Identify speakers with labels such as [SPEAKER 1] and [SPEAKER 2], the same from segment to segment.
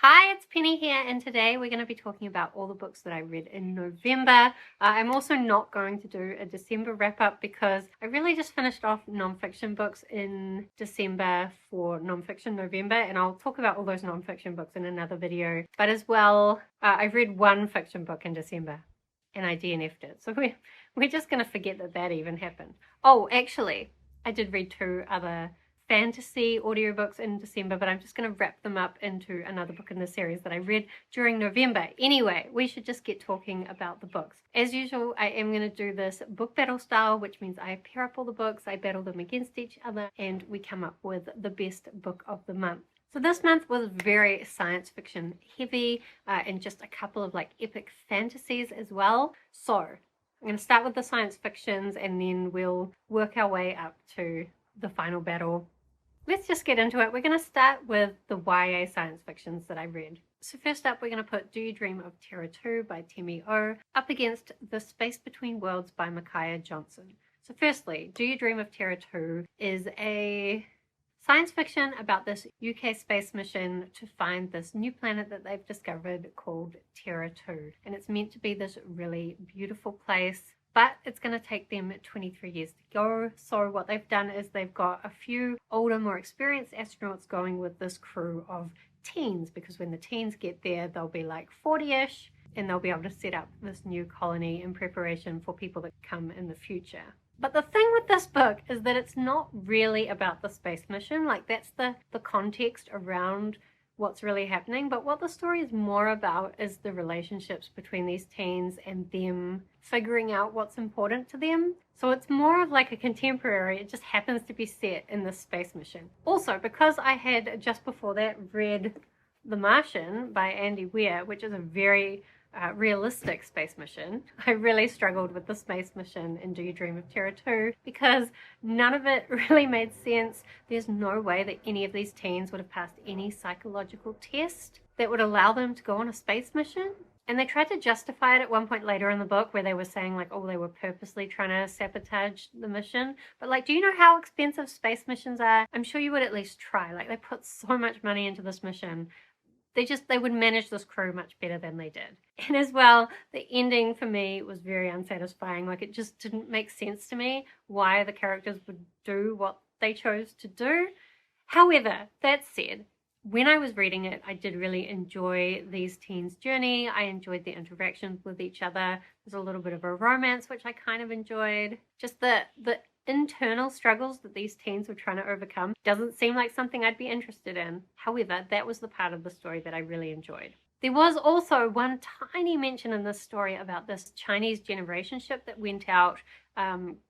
[SPEAKER 1] Hi, it's Penny here, and today we're going to be talking about all the books that I read in November. I'm also not going to do a December wrap-up because I really just finished off nonfiction books in December for Nonfiction November, and I'll talk about all those nonfiction books in another video. But as well, I've read one fiction book in December, and I DNF'd it. So we're just going to forget that even happened. Oh, actually, I did read two other fantasy audiobooks in December, but I'm just going to wrap them up into another book in the series that I read during November. Anyway, we should just get talking about the books. As usual, I am going to do this book battle style, which means I pair up all the books, I battle them against each other, and we come up with the best book of the month. So this month was very science fiction heavy, and just a couple of like epic fantasies as well. So I'm going to start with the science fictions, and then we'll work our way up to the final battle. Let's just get into it. We're going to start with the YA science fictions that I read. So first up, we're going to put Do You Dream of Terra-Two by Temi up against The Space Between Worlds by Michaiah Johnson. So firstly, Do You Dream of Terra-Two is a science fiction about this UK space mission to find this new planet that they've discovered called Terra-Two. And it's meant to be this really beautiful place, but it's going to take them 23 years to go. So what they've done is they've got a few older, more experienced astronauts going with this crew of teens, because when the teens get there, they'll be like 40-ish, and they'll be able to set up this new colony in preparation for people that come in the future. But the thing with this book is that it's not really about the space mission. Like, that's the context around what's really happening, but what the story is more about is the relationships between these teens and them figuring out what's important to them. So it's more of like a contemporary, it just happens to be set in this space mission. Also, because I had just before that read The Martian by Andy Weir, which is a very realistic space mission, I really struggled with the space mission in Do You Dream of Terra-Two because none of it really made sense. There's no way that any of these teens would have passed any psychological test that would allow them to go on a space mission. And they tried to justify it at one point later in the book where they were saying like, oh, they were purposely trying to sabotage the mission. But like, do you know how expensive space missions are? I'm sure you would at least try. Like, they put so much money into this mission. They would manage this crew much better than they did. And as well, the ending for me was very unsatisfying. Like, it just didn't make sense to me why the characters would do what they chose to do. However, that said, when I was reading it, I did really enjoy these teens' journey. I enjoyed their interactions with each other. There's a little bit of a romance, which I kind of enjoyed. Just the internal struggles that these teens were trying to overcome doesn't seem like something I'd be interested in. However, that was the part of the story that I really enjoyed. There was also one tiny mention in this story about this Chinese generation ship that went out,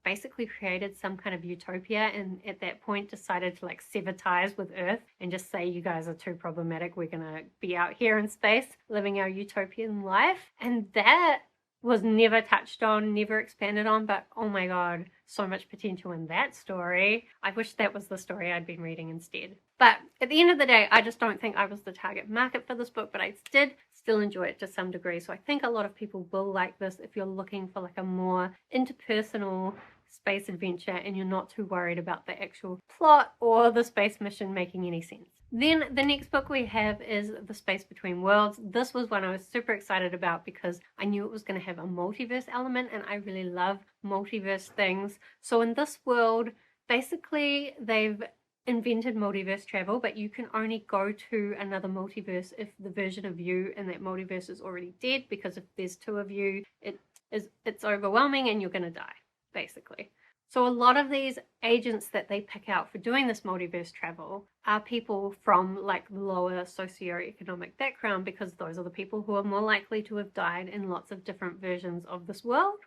[SPEAKER 1] basically created some kind of utopia, and at that point decided to like sever ties with Earth and just say, you guys are too problematic, we're gonna be out here in space living our utopian life. And that was never touched on, never expanded on, but oh my god, so much potential in that story. I wish that was the story I'd been reading instead. But at the end of the day, I just don't think I was the target market for this book, but I did still enjoy it to some degree. So I think a lot of people will like this if you're looking for like a more interpersonal space adventure and you're not too worried about the actual plot or the space mission making any sense. Then the next book we have is The Space Between Worlds. This was one I was super excited about because I knew it was going to have a multiverse element, and I really love multiverse things. So in this world, basically they've invented multiverse travel, but you can only go to another multiverse if the version of you in that multiverse is already dead, because if there's two of you, it's overwhelming and you're going to die, basically. So a lot of these agents that they pick out for doing this multiverse travel are people from like lower socioeconomic background, because those are the people who are more likely to have died in lots of different versions of this world.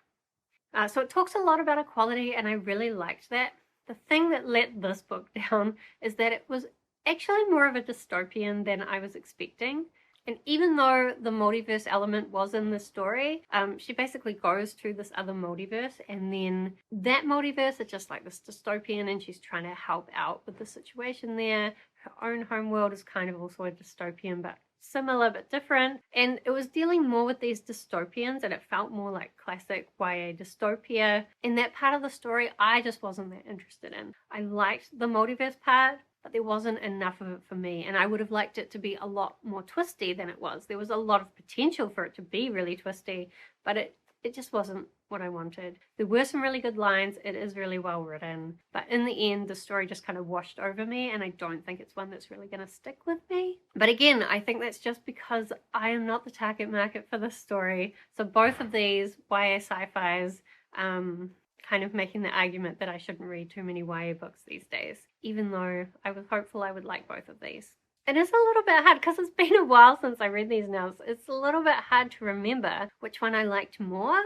[SPEAKER 1] So it talks a lot about equality, and I really liked that. The thing that let this book down is that it was actually more of a dystopian than I was expecting. And even though the multiverse element was in the story, she basically goes to this other multiverse, and then that multiverse is just like this dystopian, and she's trying to help out with the situation there. Her own homeworld is kind of also a dystopian, but similar but different. And it was dealing more with these dystopians, and it felt more like classic YA dystopia. In that part of the story, I just wasn't that interested in. I liked the multiverse part, but there wasn't enough of it for me, and I would have liked it to be a lot more twisty than it was. There was a lot of potential for it to be really twisty, but it just wasn't what I wanted. There were some really good lines, it is really well written, but in the end the story just kind of washed over me, and I don't think it's one that's really going to stick with me. But again, I think that's just because I am not the target market for this story. So both of these YA sci-fis, kind of making the argument that I shouldn't read too many YA books these days, even though I was hopeful I would like both of these. It is a little bit hard because it's been a while since I read these now. So it's a little bit hard to remember which one I liked more.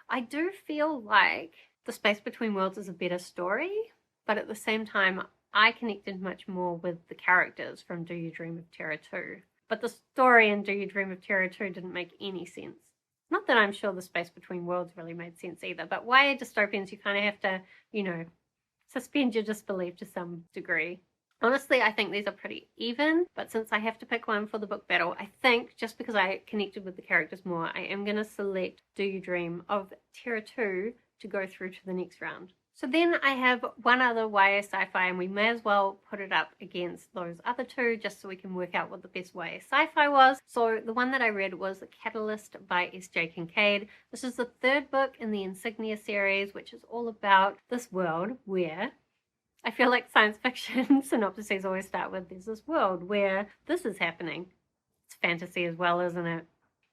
[SPEAKER 1] I do feel like The Space Between Worlds is a better story, but at the same time, I connected much more with the characters from Do You Dream of Terra-Two. But the story in Do You Dream of Terra-Two didn't make any sense. Not that I'm sure The Space Between Worlds really made sense either, but YA dystopians, you kind of have to, you know, suspend your disbelief to some degree. Honestly, I think these are pretty even, but since I have to pick one for the book battle, I think just because I connected with the characters more, I am going to select Do You Dream of Terra-Two to go through to the next round. So then I have one other YA sci-fi, and we may as well put it up against those other two just so we can work out what the best YA sci-fi was. So the one that I read was The Catalyst by S.J. Kincaid. This is the third book in the Insignia series, which is all about this world where, I feel like science fiction synopses always start with, there's this world where this is happening. It's fantasy as well, isn't it?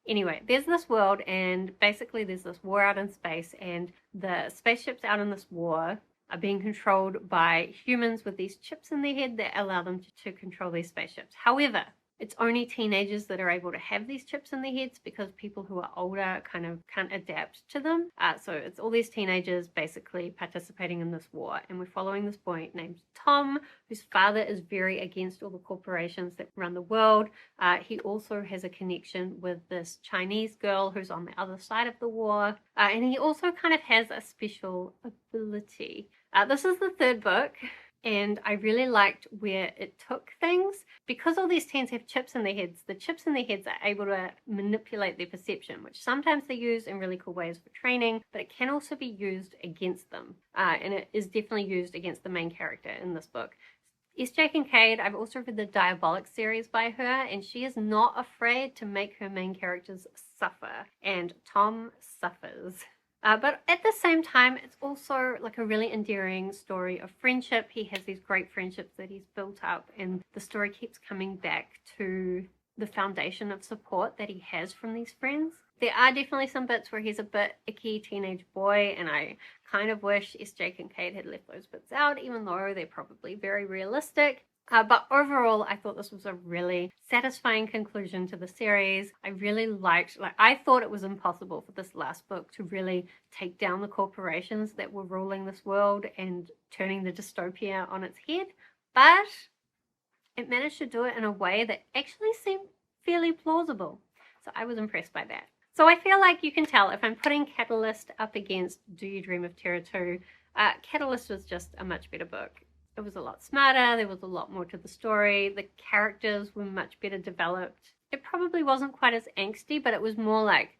[SPEAKER 1] Anyway, there's this world, and basically there's this war out in space, and the spaceships out in this war are being controlled by humans with these chips in their head that allow them to control these spaceships. However, it's only teenagers that are able to have these chips in their heads because people who are older kind of can't adapt to them. So it's all these teenagers basically participating in this war, and we're following this boy named Tom, whose father is very against all the corporations that run the world. He also has a connection with this Chinese girl who's on the other side of the war, and he also kind of has a special ability. This is the third book, and I really liked where it took things. Because all these teens have chips in their heads, the chips in their heads are able to manipulate their perception, which sometimes they use in really cool ways for training, but it can also be used against them. And it is definitely used against the main character in this book. S.J. Kincaid, I've also read the Diabolic series by her, and she is not afraid to make her main characters suffer, and Tom suffers. But at the same time, it's also like a really endearing story of friendship. He has these great friendships that he's built up, and the story keeps coming back to the foundation of support that he has from these friends. There are definitely some bits where he's a bit icky teenage boy, and I kind of wish S.J. Kincaid had left those bits out, even though they're probably very realistic. But overall, I thought this was a really satisfying conclusion to the series. I really liked, I thought it was impossible for this last book to really take down the corporations that were ruling this world and turning the dystopia on its head, but it managed to do it in a way that actually seemed fairly plausible. So I was impressed by that. So I feel like you can tell if I'm putting Catalyst up against Do You Dream of Terra-Two, Catalyst was just a much better book. It was a lot smarter, there was a lot more to the story, the characters were much better developed. It probably wasn't quite as angsty, but it was more like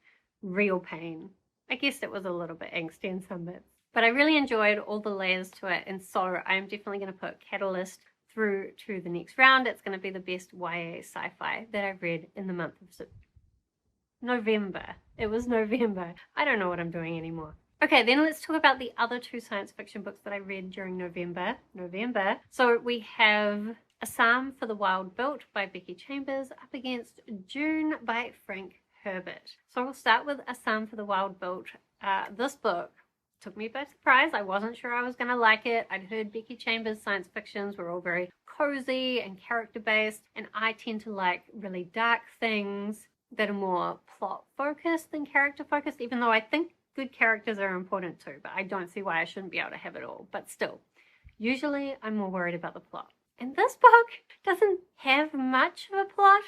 [SPEAKER 1] real pain. I guess it was a little bit angsty in some bits. But I really enjoyed all the layers to it, and so I'm definitely going to put Catalyst through to the next round. It's going to be the best YA sci-fi that I've read in the month of November. It was November. I don't know what I'm doing anymore. Okay, then let's talk about the other two science fiction books that I read during November. So we have A Psalm for the Wild Built by Becky Chambers up against Dune by Frank Herbert. So we'll start with A Psalm for the Wild Built. This book took me by surprise. I wasn't sure I was going to like it. I'd heard Becky Chambers' science fictions were all very cozy and character-based, and I tend to like really dark things that are more plot-focused than character-focused, even though I think good characters are important too, but I don't see why I shouldn't be able to have it all. But still, usually I'm more worried about the plot. And this book doesn't have much of a plot,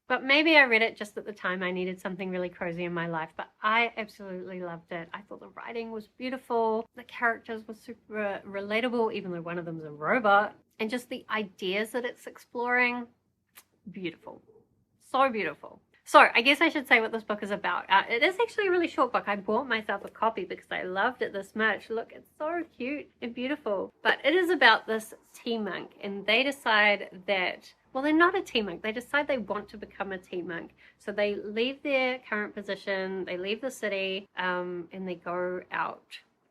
[SPEAKER 1] but maybe I read it just at the time I needed something really cozy in my life. But I absolutely loved it. I thought the writing was beautiful. The characters were super relatable, even though one of them's a robot. And just the ideas that it's exploring, beautiful. So beautiful. So I guess I should say what this book is about. It is actually a really short book. I bought myself a copy because I loved it this much. Look, it's so cute and beautiful. But it is about this tea monk, and they decide that, well, they're not a tea monk. They decide they want to become a tea monk. So they leave their current position, they leave the city, and they go out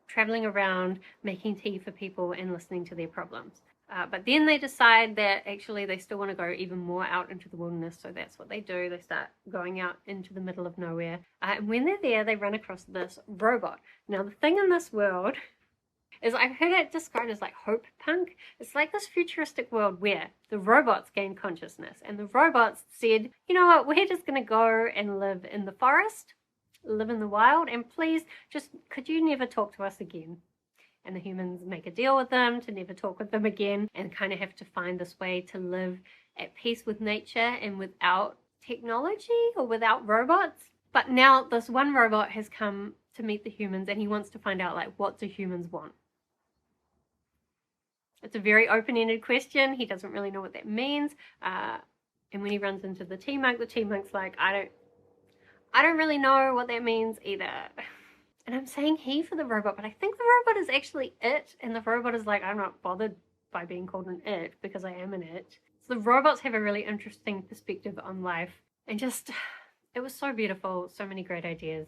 [SPEAKER 1] traveling around making tea for people and listening to their problems. But then they decide that actually they still want to go even more out into the wilderness, so that's what they do. They start going out into the middle of nowhere. And when they're there, they run across this robot. Now, the thing in this world is I've heard it described as like hope punk. It's like this futuristic world where the robots gain consciousness, and the robots said, you know what, we're just going to go and live in the forest, live in the wild, and please, just could you never talk to us again? And the humans make a deal with them to never talk with them again, and kind of have to find this way to live at peace with nature and without technology or without robots. But now this one robot has come to meet the humans, and he wants to find out, like, what do humans want? It's a very open-ended question. He doesn't really know what that means. And when he runs into the tea monk's like, I don't really know what that means either. And I'm saying he for the robot, but I think the robot is actually it. And the robot is like, I'm not bothered by being called an it because I am an it. So the robots have a really interesting perspective on life. And just, it was so beautiful. So many great ideas.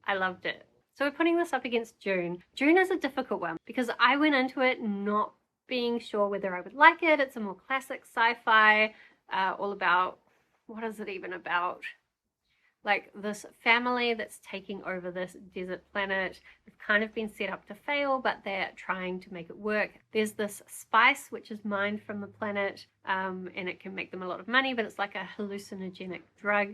[SPEAKER 1] I loved it. So we're putting this up against Dune. Dune is a difficult one because I went into it not being sure whether I would like it. It's a more classic sci-fi, all about, what is it even about? Like this family that's taking over this desert planet. They've kind of been set up to fail, but they're trying to make it work. There's this spice which is mined from the planet, and it can make them a lot of money, but it's like a hallucinogenic drug.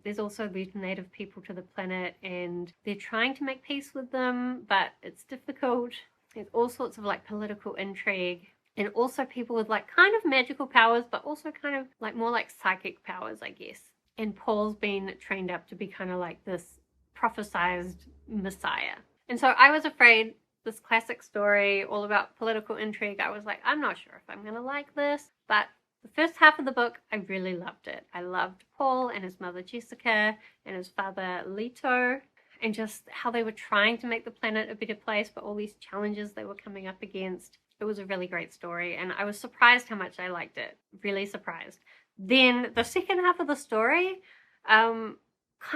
[SPEAKER 1] There's also these native people to the planet, and they're trying to make peace with them, but it's difficult. There's all sorts of like political intrigue, and also people with like kind of magical powers, but also kind of like more like psychic powers, I guess. And Paul's been trained up to be kind of like this prophesized Messiah. And so I was afraid, this classic story all about political intrigue, I was like, I'm not sure if I'm going to like this. But the first half of the book, I really loved it. I loved Paul and his mother Jessica and his father Leto, and just how they were trying to make the planet a better place, but all these challenges they were coming up against. It was a really great story, and I was surprised how much I liked it. Really surprised. Then the second half of the story, kind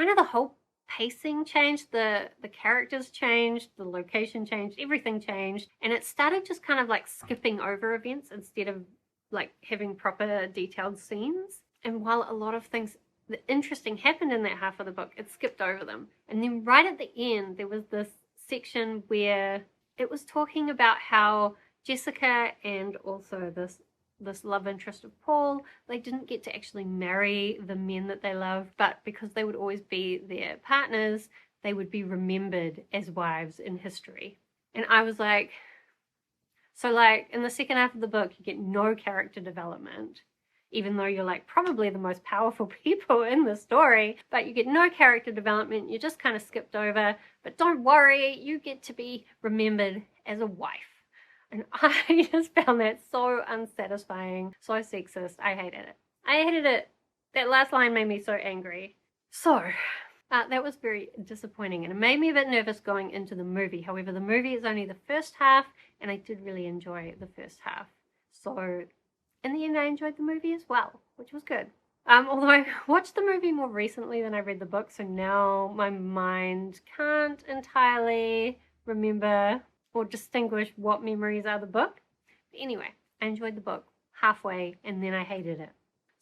[SPEAKER 1] of the whole pacing changed, the characters changed, the location changed, everything changed, and it started just kind of like skipping over events instead of like having proper detailed scenes. And while a lot of things interesting happened in that half of the book, it skipped over them. And then right at the end, there was this section where it was talking about how Jessica and also this love interest of Paul, they didn't get to actually marry the men that they loved, but because they would always be their partners, they would be remembered as wives in history. And I was like, so like in the second half of the book, you get no character development, even though you're like probably the most powerful people in the story, but you get no character development. You just kind of skipped over, but don't worry, you get to be remembered as a wife. And I just found that so unsatisfying, so sexist. I hated it. I hated it. That last line made me so angry. So, that was very disappointing, and it made me a bit nervous going into the movie. However, the movie is only the first half, and I did really enjoy the first half. So, in the end, I enjoyed the movie as well, which was good. Although I watched the movie more recently than I read the book, so now my mind can't entirely remember or distinguish what memories are the book. But anyway, I enjoyed the book halfway and then I hated it.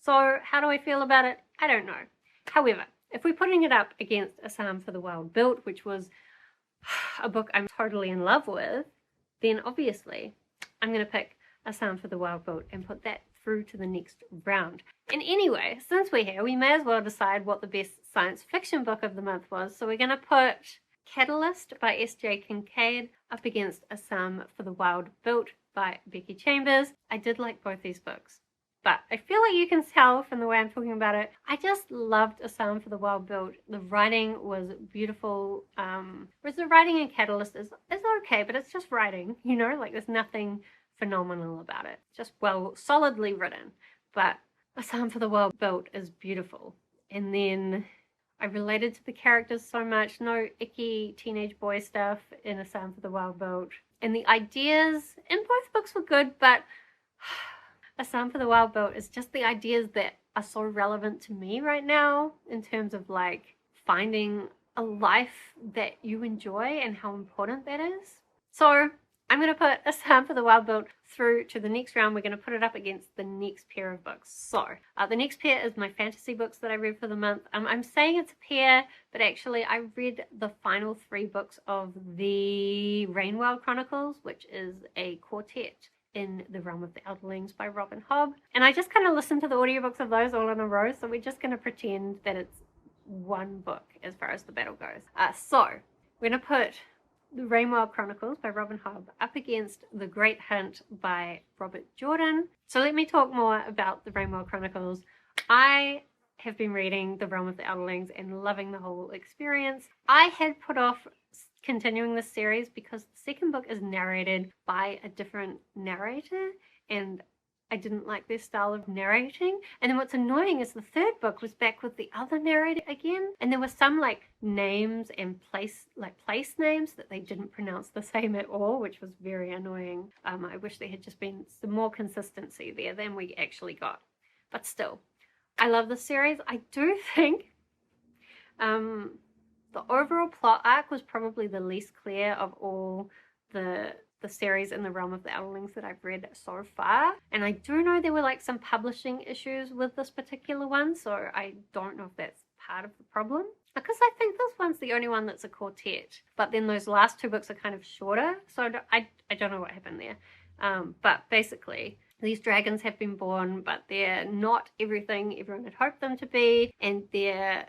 [SPEAKER 1] So how do I feel about it? I don't know. However, if we're putting it up against A Psalm for the Wild Built, which was a book I'm totally in love with, then obviously I'm going to pick A Psalm for the Wild Built and put that through to the next round. And anyway, since we're here, we may as well decide what the best science fiction book of the month was. So we're going to put Catalyst by S.J. Kincaid up against A Psalm for the Wild Built by Becky Chambers. I did like both these books, but I feel like you can tell from the way I'm talking about it, I just loved A Psalm for the Wild Built. The writing was beautiful, whereas the writing in Catalyst is okay, but it's just writing, you know, like there's nothing phenomenal about it. Just well, solidly written, but A Psalm for the Wild Built is beautiful. And then I related to the characters so much. No icky teenage boy stuff in A Psalm for the Wild Boat. And the ideas in both books were good, but A Psalm for the Wild Boat is just the ideas that are so relevant to me right now in terms of like finding a life that you enjoy and how important that is. So I'm going to put A Psalm for the Wild Boat through to the next round. We're going to put it up against the next pair of books. So the next pair is my fantasy books that I read for the month. I'm saying it's a pair, but actually I read the final 3 books of the Rainwild Chronicles, which is a quartet in the Realm of the Elderlings by Robin Hobb. And I just kind of listened to the audiobooks of those all in a row, so we're just going to pretend that it's one book as far as the battle goes. So we're going to put the Rainwild Chronicles by Robin Hobb up against The Great Hunt by Robert Jordan. So let me talk more about the Rainwild Chronicles. I have been reading The Realm of the Elderlings and loving the whole experience. I had put off continuing this series because the second book is narrated by a different narrator, and I didn't like their style of narrating. And then what's annoying is the third book was back with the other narrator again, and there were some like names and place names that they didn't pronounce the same at all, which was very annoying. I wish there had just been some more consistency there than we actually got. But still, I love the series. I do think the overall plot arc was probably the least clear of all the series in the Realm of the Elderlings that I've read so far. And I do know there were like some publishing issues with this particular one, so I don't know if that's part of the problem. Because I think this one's the only one that's a quartet. But then those last 2 books are kind of shorter, so I don't know what happened there. But basically, these dragons have been born, but they're not everything everyone had hoped them to be, and they're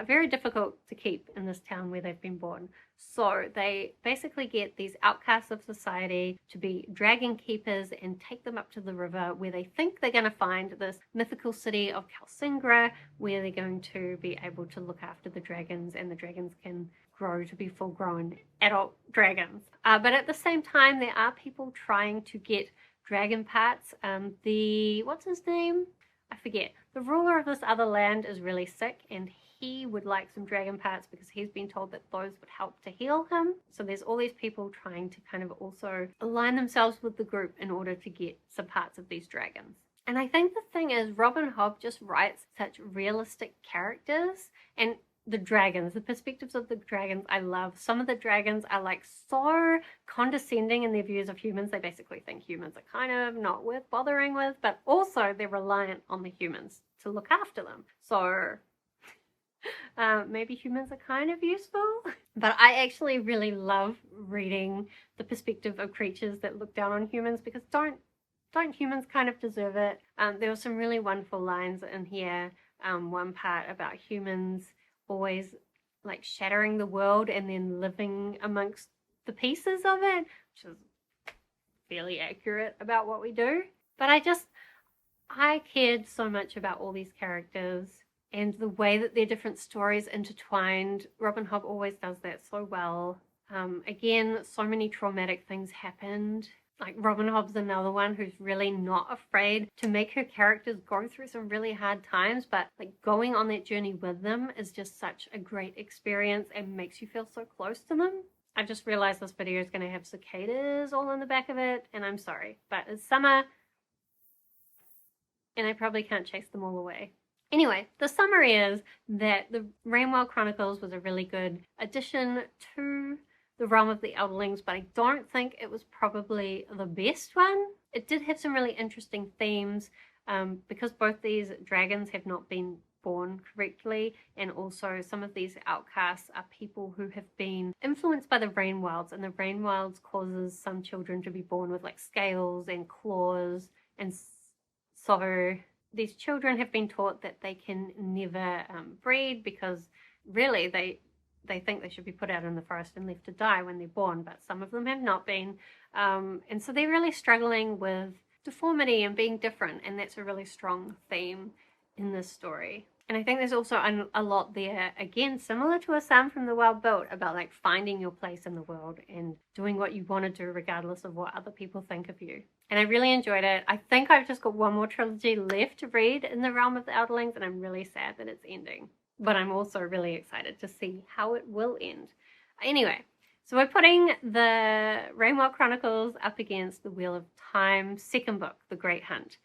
[SPEAKER 1] very difficult to keep in this town where they've been born. So they basically get these outcasts of society to be dragon keepers and take them up to the river where they think they're going to find this mythical city of Kalsingra, where they're going to be able to look after the dragons, and the dragons can grow to be full-grown adult dragons. But at the same time, there are people trying to get dragon parts. What's his name? I forget. The ruler of this other land is really sick, and he would like some dragon parts because he's been told that those would help to heal him. So there's all these people trying to kind of also align themselves with the group in order to get some parts of these dragons. And I think the thing is, Robin Hobb just writes such realistic characters, and the dragons, the perspectives of the dragons, I love. Some of the dragons are like so condescending in their views of humans. They basically think humans are kind of not worth bothering with, but also they're reliant on the humans to look after them. So maybe humans are kind of useful. But I actually really love reading the perspective of creatures that look down on humans, because don't humans kind of deserve it? There were some really wonderful lines in here. One part about humans always like shattering the world and then living amongst the pieces of it, which is fairly accurate about what we do. But I cared so much about all these characters and the way that their different stories intertwined. Robin Hobb always does that so well. Again, so many traumatic things happened. Like, Robin Hobb's another one who's really not afraid to make her characters go through some really hard times, but like going on that journey with them is just such a great experience and makes you feel so close to them. I just realized this video is going to have cicadas all in the back of it, and I'm sorry, but it's summer and I probably can't chase them all away. Anyway, the summary is that the Rainwild Chronicles was a really good addition to the Realm of the Elderlings, but I don't think it was probably the best one. It did have some really interesting themes, because both these dragons have not been born correctly, and also some of these outcasts are people who have been influenced by the Rainwilds, and the Rainwilds causes some children to be born with like scales and claws, and so these children have been taught that they can never breed, because really they think they should be put out in the forest and left to die when they're born, but some of them have not been. And so they're really struggling with deformity and being different, and that's a really strong theme in this story. And I think there's also a lot there, again, similar to A Psalm from the Wild Built, about like finding your place in the world and doing what you want to do regardless of what other people think of you. And I really enjoyed it. I think I've just got one more trilogy left to read in the realm of the Elderlings, and I'm really sad that it's ending. But I'm also really excited to see how it will end. Anyway, so we're putting the Rainwell Chronicles up against the Wheel of Time second book, The Great Hunt.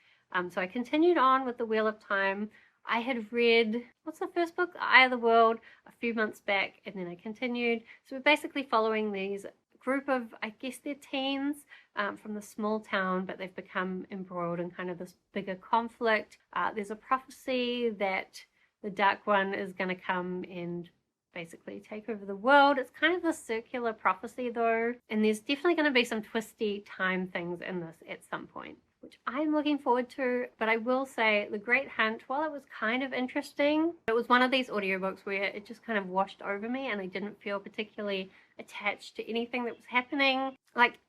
[SPEAKER 1] So I continued on with the Wheel of Time. I had read, what's the first book? Eye of the World, a few months back, and then I continued. So we're basically following these group of, I guess they're teens from the small town, but they've become embroiled in kind of this bigger conflict. There's a prophecy that the Dark One is going to come and basically take over the world. It's kind of a circular prophecy though, and there's definitely going to be some twisty time things in this at some point, which I'm looking forward to. But I will say The Great Hunt, while it was kind of interesting, it was one of these audiobooks where it just kind of washed over me and I didn't feel particularly attached to anything that was happening. Like,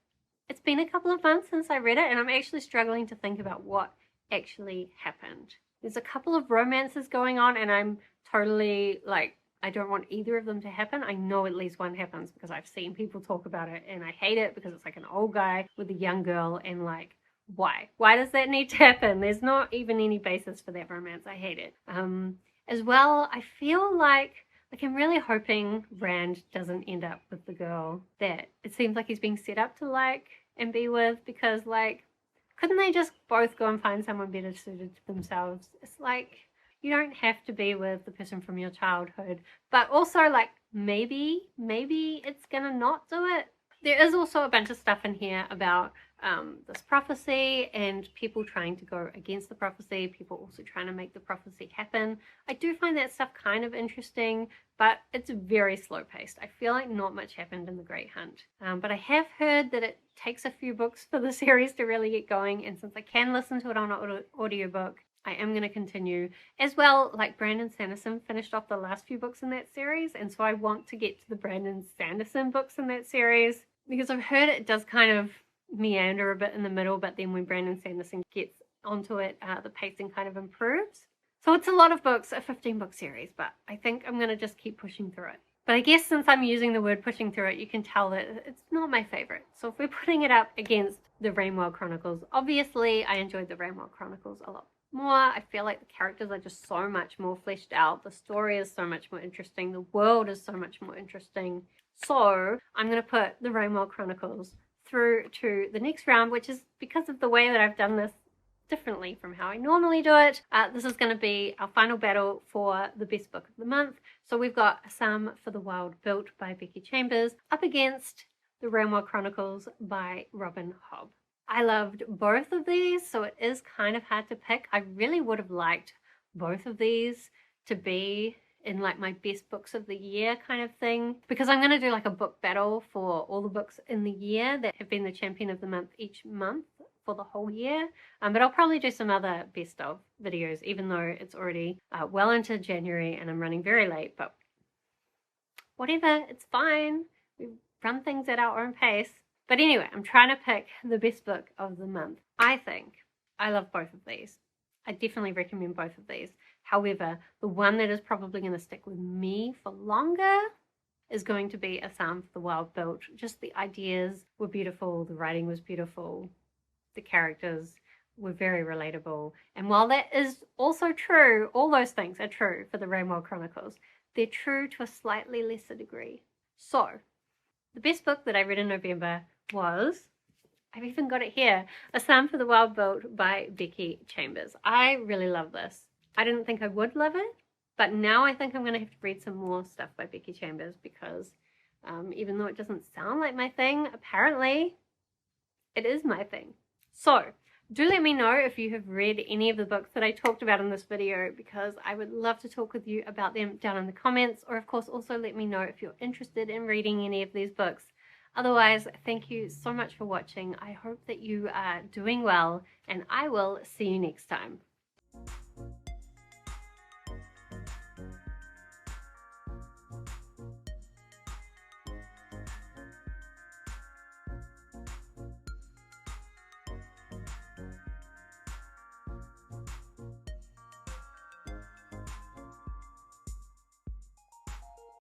[SPEAKER 1] it's been a couple of months since I read it and I'm actually struggling to think about what actually happened. There's a couple of romances going on and I'm totally like, I don't want either of them to happen. I know at least one happens because I've seen people talk about it and I hate it because it's like an old guy with a young girl, and like, why? Why does that need to happen? There's not even any basis for that romance. I hate it. As well, I feel like I'm really hoping Rand doesn't end up with the girl that it seems like he's being set up to like and be with, because like, couldn't they just both go and find someone better suited to themselves? It's like, you don't have to be with the person from your childhood, but also like maybe it's gonna not do it. There is also a bunch of stuff in here about this prophecy and people trying to go against the prophecy, people also trying to make the prophecy happen. I do find that stuff kind of interesting, but it's very slow paced. I feel like not much happened in The Great Hunt. But I have heard that it takes a few books for the series to really get going, and since I can listen to it on an audiobook, I am going to continue. As well, like Brandon Sanderson finished off the last few books in that series, and so I want to get to the Brandon Sanderson books in that series, because I've heard it does kind of meander a bit in the middle, but then when Brandon Sanderson gets onto it, the pacing kind of improves. So it's a lot of books, a 15-book series, but I think I'm going to just keep pushing through it. But I guess since I'm using the word pushing through it, you can tell that it's not my favorite. So if we're putting it up against the Rainwell Chronicles, obviously I enjoyed the Rainwell Chronicles a lot more. I feel like the characters are just so much more fleshed out. The story is so much more interesting. The world is so much more interesting. So I'm going to put the Rainwell Chronicles through to the next round, which is because of the way that I've done this differently from how I normally do it. This is going to be our final battle for the best book of the month. So we've got A Psalm for the Wild Built by Becky Chambers up against the Rainwell Chronicles by Robin Hobb. I loved both of these, so it is kind of hard to pick. I really would have liked both of these to be in like my best books of the year kind of thing, because I'm going to do like a book battle for all the books in the year that have been the champion of the month each month for the whole year. But I'll probably do some other best of videos, even though it's already well into January and I'm running very late, but whatever, it's fine. We run things at our own pace. But anyway, I'm trying to pick the best book of the month. I think I love both of these. I definitely recommend both of these. However, the one that is probably going to stick with me for longer is going to be A Psalm for the Wild Built. Just the ideas were beautiful, the writing was beautiful, the characters were very relatable. And while that is also true, all those things are true for the Rainwell Chronicles, they're true to a slightly lesser degree. So, the best book that I read in November was, I've even got it here, A Psalm for the Wild Built by Becky Chambers. I really love this. I didn't think I would love it, but now I think I'm going to have to read some more stuff by Becky Chambers, because even though it doesn't sound like my thing, apparently it is my thing. So do let me know if you have read any of the books that I talked about in this video, because I would love to talk with you about them down in the comments, or of course also let me know if you're interested in reading any of these books. Otherwise, thank you so much for watching. I hope that you are doing well, and I will see you next time.